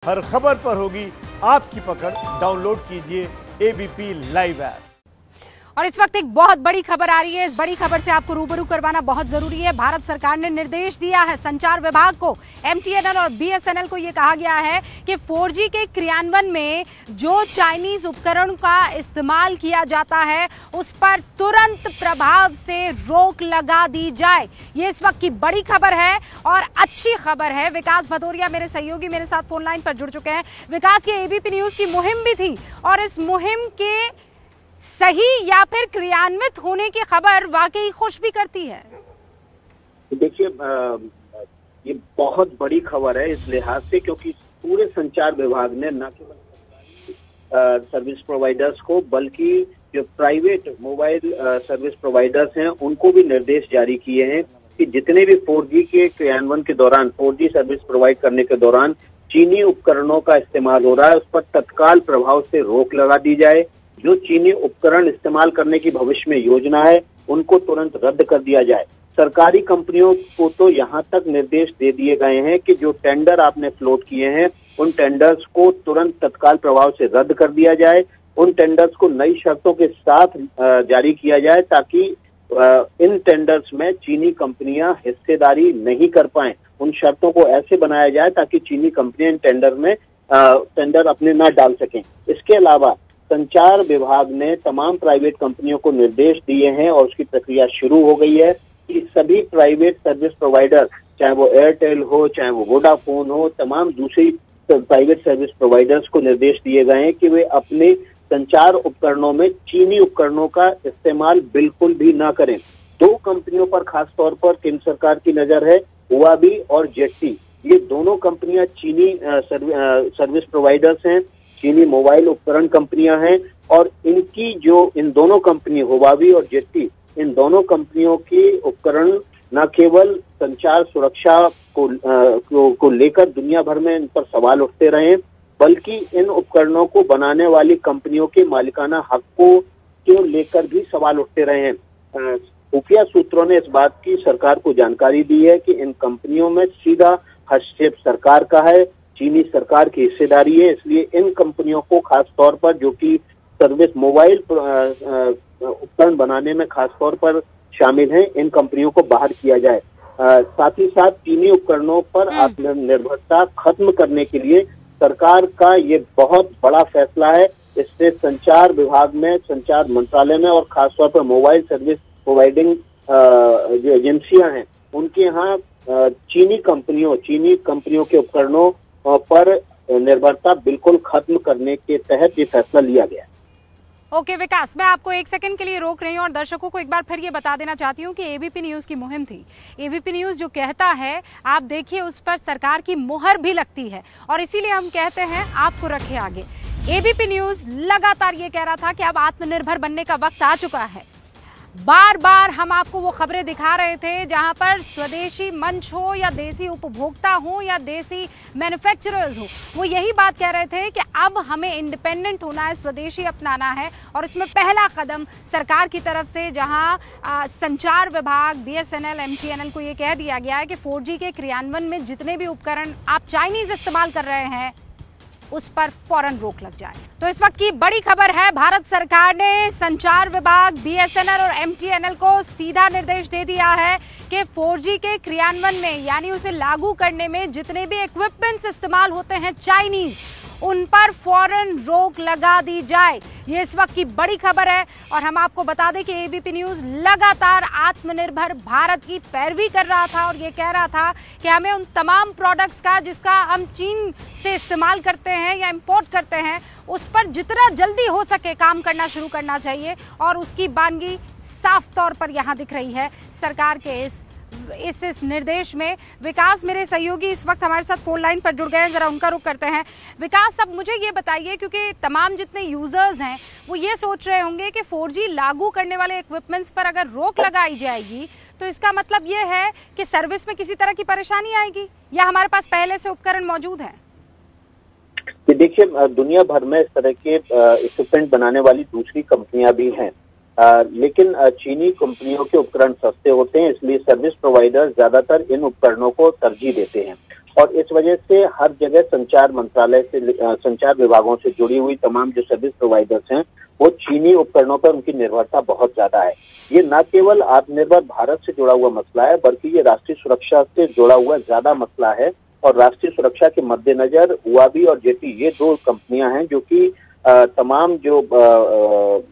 हर खबर पर होगी आपकी पकड़। डाउनलोड कीजिए एबीपी लाइव ऐप। और इस वक्त एक बहुत बड़ी खबर आ रही है। इस बड़ी खबर से आपको रूबरू करवाना बहुत जरूरी है। भारत सरकार ने निर्देश दिया है संचार विभाग को, एमटीएनएल और बीएसएनएल को यह कहा गया है कि 4G के क्रियान्वयन में जो चाइनीज उपकरण का इस्तेमाल किया जाता है उस पर तुरंत प्रभाव से रोक लगा दी जाए। ये इस वक्त की बड़ी खबर है और अच्छी खबर है। विकास भदौरिया मेरे सहयोगी मेरे साथ फोन लाइन पर जुड़ चुके हैं। विकास, ये एबीपी न्यूज की मुहिम भी थी और इस मुहिम के सही या फिर क्रियान्वित होने की खबर वाकई खुश भी करती है। देखिए, ये बहुत बड़ी खबर है इस लिहाज से क्योंकि पूरे संचार विभाग ने न केवल सर्विस प्रोवाइडर्स को बल्कि जो प्राइवेट मोबाइल सर्विस प्रोवाइडर्स हैं उनको भी निर्देश जारी किए हैं कि जितने भी 4G के क्रियान्वयन के दौरान 4G सर्विस प्रोवाइड करने के दौरान चीनी उपकरणों का इस्तेमाल हो रहा है उस पर तत्काल प्रभाव से रोक लगा दी जाए। जो चीनी उपकरण इस्तेमाल करने की भविष्य में योजना है उनको तुरंत रद्द कर दिया जाए। सरकारी कंपनियों को तो यहाँ तक निर्देश दे दिए गए हैं कि जो टेंडर आपने फ्लोट किए हैं उन टेंडर्स को तुरंत तत्काल प्रभाव से रद्द कर दिया जाए। उन टेंडर्स को नई शर्तों के साथ जारी किया जाए ताकि इन टेंडर्स में चीनी कंपनियां हिस्सेदारी नहीं कर पाएं। उन शर्तों को ऐसे बनाया जाए ताकि चीनी कंपनियां इन टेंडर में टेंडर अपने न डाल सकें। इसके अलावा संचार विभाग ने तमाम प्राइवेट कंपनियों को निर्देश दिए हैं और उसकी प्रक्रिया शुरू हो गई है कि सभी प्राइवेट सर्विस प्रोवाइडर, चाहे वो एयरटेल हो चाहे वो वोडाफोन हो, तमाम दूसरी प्राइवेट सर्विस प्रोवाइडर्स को निर्देश दिए गए हैं कि वे अपने संचार उपकरणों में चीनी उपकरणों का इस्तेमाल बिल्कुल भी ना करें। दो कंपनियों पर खास तौर पर केंद्र सरकार की नजर है, हुआवी और जेट्टी। ये दोनों कंपनियां चीनी सर्विस प्रोवाइडर्स हैं, चीनी मोबाइल उपकरण कंपनियां हैं और इन दोनों कंपनी हुआवी और जेट्टी, इन दोनों कंपनियों के उपकरण न केवल संचार सुरक्षा को लेकर दुनिया भर में इन पर सवाल उठते रहे बल्कि इन उपकरणों को बनाने वाली कंपनियों के मालिकाना हकों को लेकर भी सवाल उठते रहे हैं। खुफिया सूत्रों ने इस बात की सरकार को जानकारी दी है कि इन कंपनियों में सीधा हस्तक्षेप सरकार का है, चीनी सरकार की हिस्सेदारी है। इसलिए इन कंपनियों को खास तौर पर जो कि सर्विस मोबाइल उपकरण बनाने में खास तौर पर शामिल हैं, इन कंपनियों को बाहर किया जाए। साथ ही साथ चीनी उपकरणों पर आत्मनिर्भरता खत्म करने के लिए सरकार का ये बहुत बड़ा फैसला है। इससे संचार विभाग में, संचार मंत्रालय में और खासतौर पर मोबाइल सर्विस प्रोवाइडिंग जो एजेंसियां हैं उनके यहाँ चीनी कंपनियों के उपकरणों पर निर्भरता बिल्कुल खत्म करने के तहत ये फैसला लिया गया है। ओके विकास, मैं आपको एक सेकंड के लिए रोक रही हूँ और दर्शकों को एक बार फिर ये बता देना चाहती हूँ कि एबीपी न्यूज की मुहिम थी। एबीपी न्यूज जो कहता है आप देखिए उस पर सरकार की मुहर भी लगती है और इसीलिए हम कहते हैं आपको रखे आगे। एबीपी न्यूज लगातार ये कह रहा था कि अब आत्मनिर्भर बनने का वक्त आ चुका है। बार बार हम आपको वो खबरें दिखा रहे थे जहां पर स्वदेशी मंच हो या देसी उपभोक्ता हो या देसी मैन्युफैक्चरर्स हो, वो यही बात कह रहे थे कि अब हमें इंडिपेंडेंट होना है, स्वदेशी अपनाना है। और इसमें पहला कदम सरकार की तरफ से जहां संचार विभाग, बीएसएनएल, एमटीएनएल को ये कह दिया गया है कि 4G के क्रियान्वयन में जितने भी उपकरण आप चाइनीज इस्तेमाल कर रहे हैं उस पर फौरन रोक लग जाए। तो इस वक्त की बड़ी खबर है, भारत सरकार ने संचार विभाग, बीएसएनएल और एमटीएनएल को सीधा निर्देश दे दिया है कि 4G के क्रियान्वयन में यानी उसे लागू करने में जितने भी इक्विपमेंट्स इस्तेमाल होते हैं चाइनीज, उन पर फौरन रोक लगा दी जाए। ये इस वक्त की बड़ी खबर है और हम आपको बता दें कि एबीपी न्यूज लगातार आत्मनिर्भर भारत की पैरवी कर रहा था और ये कह रहा था कि हमें उन तमाम प्रोडक्ट्स का जिसका हम चीन से इस्तेमाल करते हैं या इंपोर्ट करते हैं उस पर जितना जल्दी हो सके काम करना शुरू करना चाहिए और उसकी बानगी साफ तौर पर यहां दिख रही है सरकार के इस निर्देश में। विकास, मेरे सहयोगी इस वक्त हमारे साथ फोन लाइन पर जुड़ गए हैं, जरा उनका रुख करते हैं। विकास, अब मुझे ये बताइए क्योंकि तमाम जितने यूजर्स हैं वो ये सोच रहे होंगे कि 4G लागू करने वाले इक्विपमेंट्स पर अगर रोक लगाई जाएगी तो इसका मतलब ये है कि सर्विस में किसी तरह की परेशानी आएगी या हमारे पास पहले से उपकरण मौजूद है? देखिए, दुनिया भर में इस तरह के इक्विपमेंट बनाने वाली दूसरी कंपनियां भी हैं, लेकिन चीनी कंपनियों के उपकरण सस्ते होते हैं, इसलिए सर्विस प्रोवाइडर ज्यादातर इन उपकरणों को तरजीह देते हैं। और इस वजह से हर जगह संचार मंत्रालय से संचार विभागों से जुड़ी हुई तमाम जो सर्विस प्रोवाइडर्स हैं वो चीनी उपकरणों पर उनकी निर्भरता बहुत ज्यादा है। ये न केवल आत्मनिर्भर भारत से जुड़ा हुआ मसला है, बल्कि ये राष्ट्रीय सुरक्षा से जुड़ा हुआ ज्यादा मसला है। और राष्ट्रीय सुरक्षा के मद्देनजर हुआवी और जेटी ये दो कंपनियां हैं जो कि तमाम जो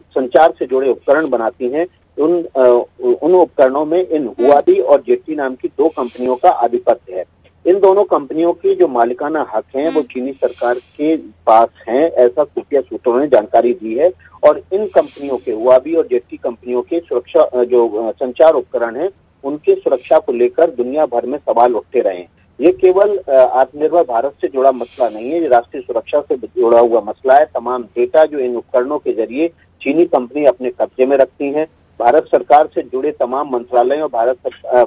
संचार से जुड़े उपकरण बनाती हैं, उन उपकरणों में इन हुआवी और जेटी नाम की दो कंपनियों का आधिपत्य है। इन दोनों कंपनियों की जो मालिकाना हक हैं वो चीनी सरकार के पास हैं, ऐसा खुफिया सूत्रों ने जानकारी दी है। और इन कंपनियों के हुआवी और जेटी कंपनियों के सुरक्षा जो संचार उपकरण हैं उनके सुरक्षा को लेकर दुनिया भर में सवाल उठते रहे हैं। ये केवल आत्मनिर्भर भारत से जुड़ा मसला नहीं है, ये राष्ट्रीय सुरक्षा से जुड़ा हुआ मसला है। तमाम डेटा जो इन उपकरणों के जरिए चीनी कंपनी अपने कब्जे में रखती हैं, भारत सरकार से जुड़े तमाम मंत्रालयों और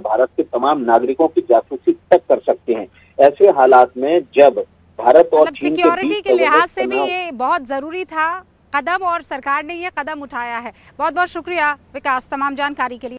भारत के तमाम नागरिकों की जासूसी तक कर सकते हैं। ऐसे हालात में जब भारत और चीन के सिक्योरिटी के लिहाज से भी ये बहुत जरूरी था कदम, और सरकार ने ये कदम उठाया है। बहुत बहुत शुक्रिया विकास तमाम जानकारी के लिए।